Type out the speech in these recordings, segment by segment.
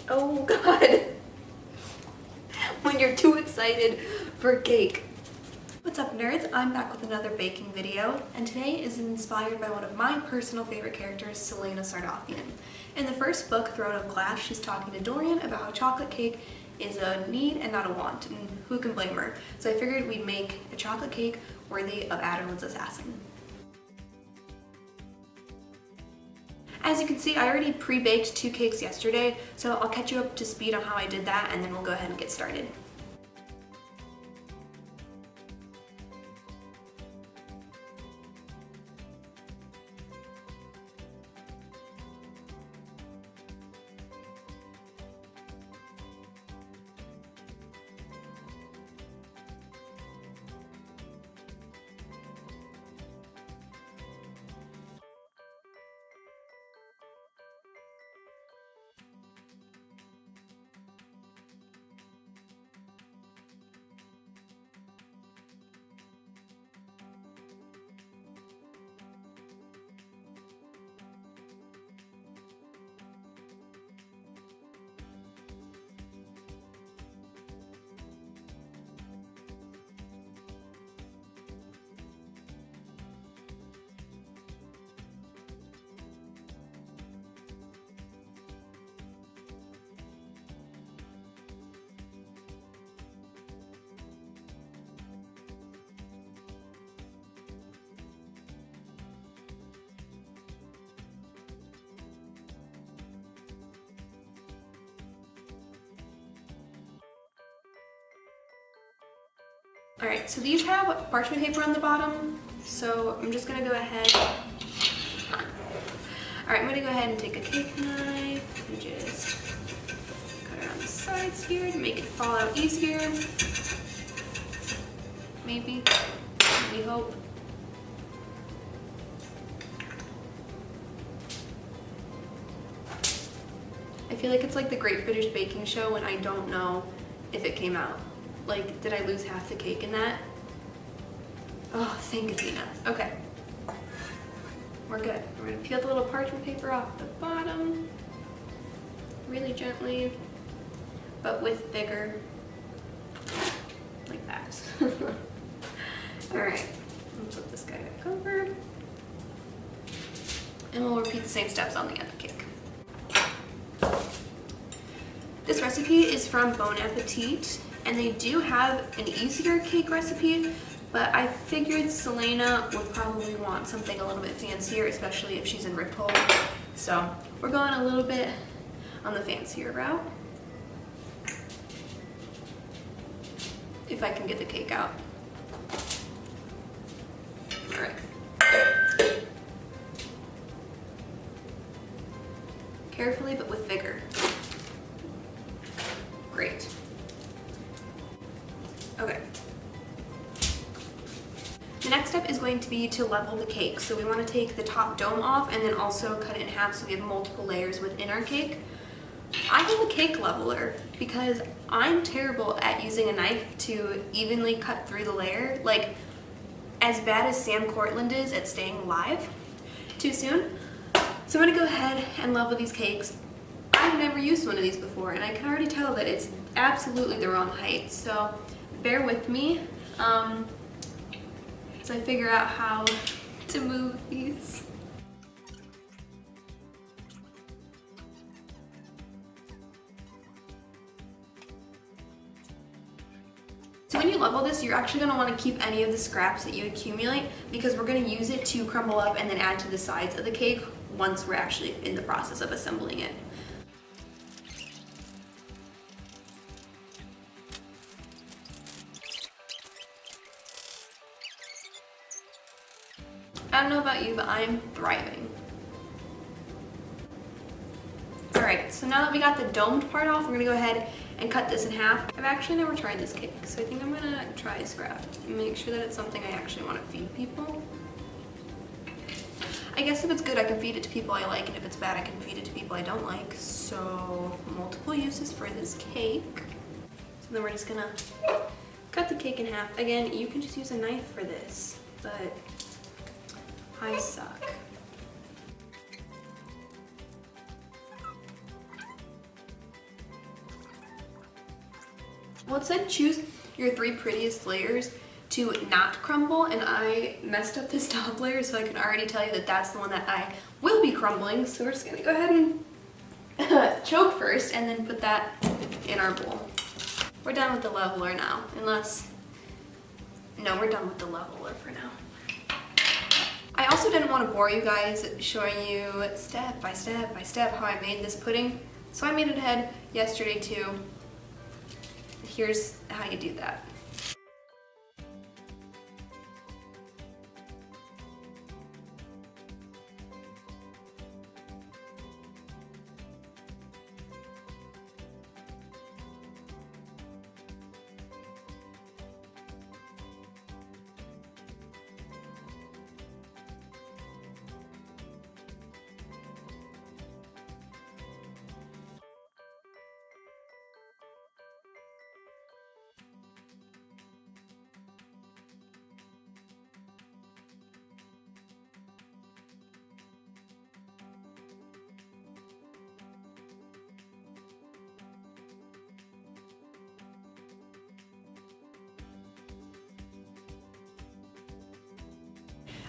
Oh God. When you're too excited for cake. What's up nerds? I'm back with another baking video, and today is inspired by one of my personal favorite characters, Celena Sardothien. In the first book, Throne of Glass, she's talking to Dorian about how chocolate cake is a need and not a want, and who can blame her? So I figured we'd make a chocolate cake worthy of Adderwood's assassin. As you can see, I already pre-baked 2 cakes yesterday, so I'll catch you up to speed on how I did that, and then we'll go ahead and get started. Alright, so these have parchment paper on the bottom, so I'm just going to go ahead. Alright, I'm going to go ahead and take a cake knife and just cut around the sides here to make it fall out easier. Maybe. We hope. I feel like it's like the Great British Baking Show when I don't know if it came out. Like, did I lose half the cake in that? Oh, thank Athena. Okay. We're good. We're gonna peel the little parchment paper off the bottom. Really gently, but with vigor. Like that. Alright, we'll put this guy back over. And we'll repeat the same steps on the other cake. This recipe is from Bon Appetit. And they do have an easier cake recipe, but I figured Celena would probably want something a little bit fancier, especially if she's in Ripple. So we're going a little bit on the fancier route. If I can get the cake out. All right. Carefully, but with vigor. Great. Okay. The next step is going to be to level the cake. So we want to take the top dome off and then also cut it in half so we have multiple layers within our cake. I have a cake leveler because I'm terrible at using a knife to evenly cut through the layer. Like, as bad as Sam Cortland is at staying alive too soon. So I'm going to go ahead and level these cakes. I've never used one of these before and I can already tell that it's absolutely the wrong height. So bear with me as I figure out how to move these. So when you level this, you're actually going to want to keep any of the scraps that you accumulate because we're going to use it to crumble up and then add to the sides of the cake once we're actually in the process of assembling it. I don't know about you, but I'm thriving. Alright, so now that we got the domed part off, we're going to go ahead and cut this in half. I've actually never tried this cake, so I think I'm going to try this craft and make sure that it's something I actually want to feed people. I guess if it's good, I can feed it to people I like, and if it's bad, I can feed it to people I don't like. So, multiple uses for this cake. So then we're just going to cut the cake in half. Again, you can just use a knife for this, but I suck. Well, it said choose your 3 prettiest layers to not crumble, and I messed up this top layer, so I can already tell you that that's the one that I will be crumbling. So we're just gonna go ahead and choke first and then put that in our bowl. We're done with the leveler now, no, we're done with the leveler for now. I also didn't want to bore you guys showing you step by step by step how I made this pudding, so I made it ahead yesterday too. Here's how you do that.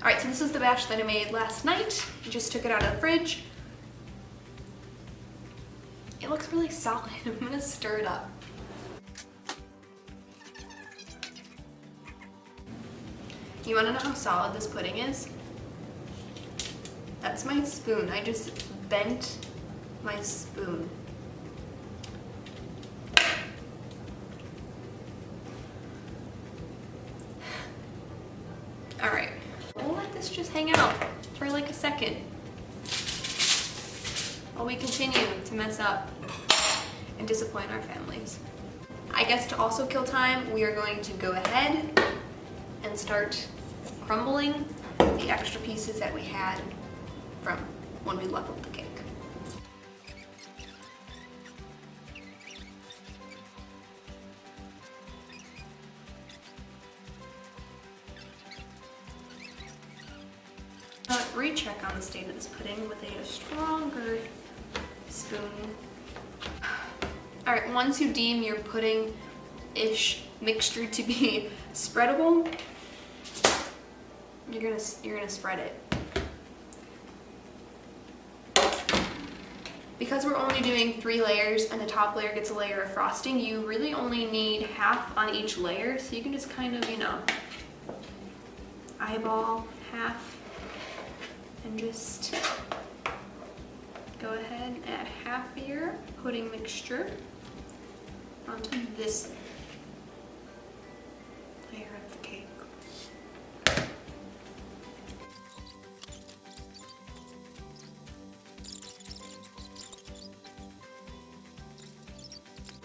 Alright, so this is the batch that I made last night. I just took it out of the fridge. It looks really solid. I'm gonna stir it up. You wanna know how solid this pudding is? That's my spoon. I just bent my spoon. Alright. We'll let this just hang out for like a second while we continue to mess up and disappoint our families. I guess to also kill time, we are going to go ahead and start crumbling the extra pieces that we had from when we leveled the cake. Recheck on the state of this pudding with a stronger spoon. Alright, once you deem your pudding-ish mixture to be spreadable, you're gonna spread it. Because we're only doing 3 layers and the top layer gets a layer of frosting, you really only need half on each layer, so you can just kind of, eyeball half. And just go ahead and add half your pudding mixture onto this layer of the cake.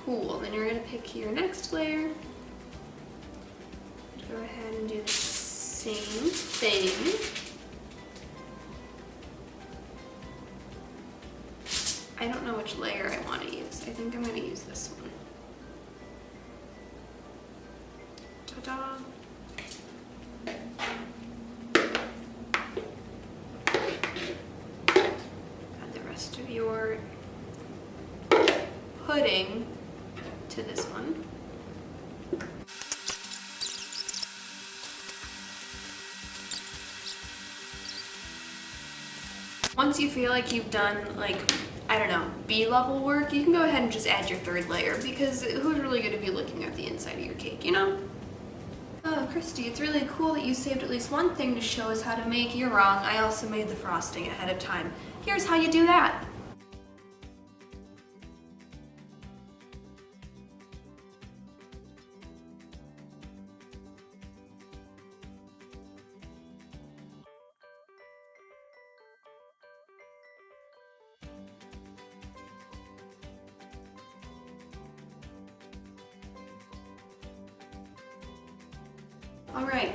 Cool, then you're gonna pick your next layer. Go ahead and do the same thing. I don't know which layer I want to use. I think I'm going to use this one. Ta-da! Add the rest of your pudding to this one. Once you feel like you've done, B-level work, you can go ahead and just add your 3rd layer, because who's really going to be looking at the inside of your cake, Oh, Christy, it's really cool that you saved at least one thing to show us how to make. You're wrong. I also made the frosting ahead of time. Here's how you do that. Alright,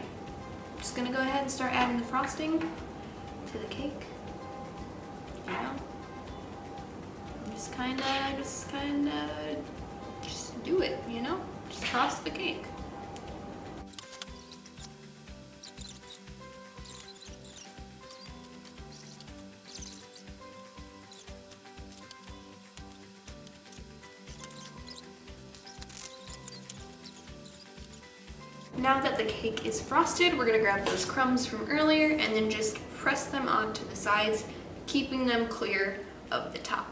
I'm just gonna go ahead and start adding the frosting to the cake. Just do it, Just toss the cake. Now that the cake is frosted, we're gonna grab those crumbs from earlier and then just press them onto the sides, keeping them clear of the top.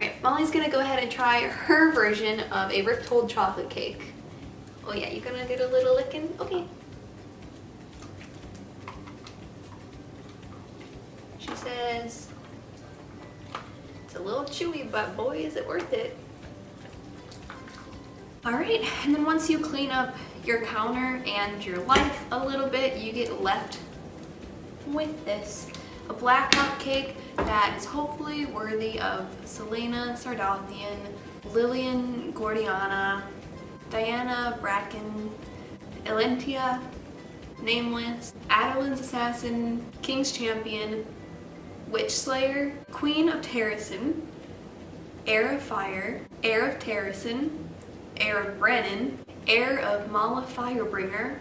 Alright, Molly's gonna go ahead and try her version of a Rip Told chocolate cake. Oh yeah, you gonna get a little licking? Okay. She says, it's a little chewy, but boy is it worth it. Alright, and then once you clean up your counter and your life a little bit, you get left with this. A black hot cake that is hopefully worthy of Celena, Sardothien, Lillian Gordiana, Diana Bracken, Elentia, Nameless, Adeline's Assassin, King's Champion, Witch Slayer, Queen of Terrasin, Heir of Fire, Heir of Terrasin, Heir of Brennan, Heir of Mala Firebringer,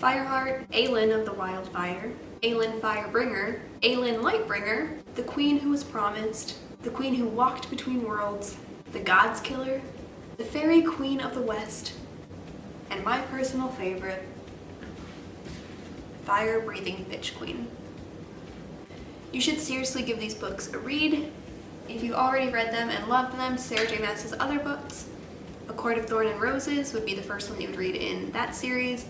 Fireheart, Aelin of the Wildfire, Aelin Firebringer, Aelin Lightbringer, the Queen Who Was Promised, the Queen Who Walked Between Worlds, the God's Killer, the Fairy Queen of the West, and my personal favorite, Fire Breathing Bitch Queen. You should seriously give these books a read. If you've already read them and loved them, Sarah J. Maas's other books, A Court of Thorn and Roses would be the first one you would read in that series.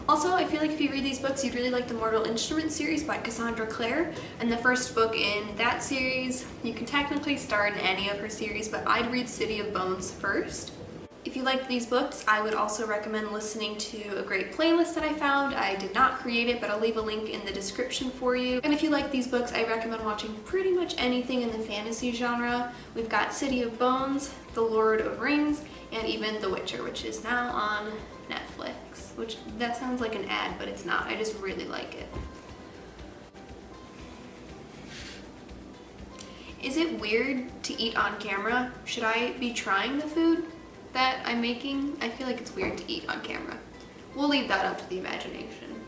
Also, I feel like if you read these books, you'd really like the Mortal Instruments series by Cassandra Clare, and the first book in that series, you can technically start in any of her series, but I'd read City of Bones first. If you liked these books, I would also recommend listening to a great playlist that I found. I did not create it, but I'll leave a link in the description for you. And if you like these books, I recommend watching pretty much anything in the fantasy genre. We've got City of Bones, The Lord of Rings, and even The Witcher, which is now on Netflix, which that sounds like an ad, but it's not. I just really like it. Is it weird to eat on camera? Should I be trying the food that I'm making? I feel like it's weird to eat on camera. We'll leave that up to the imagination.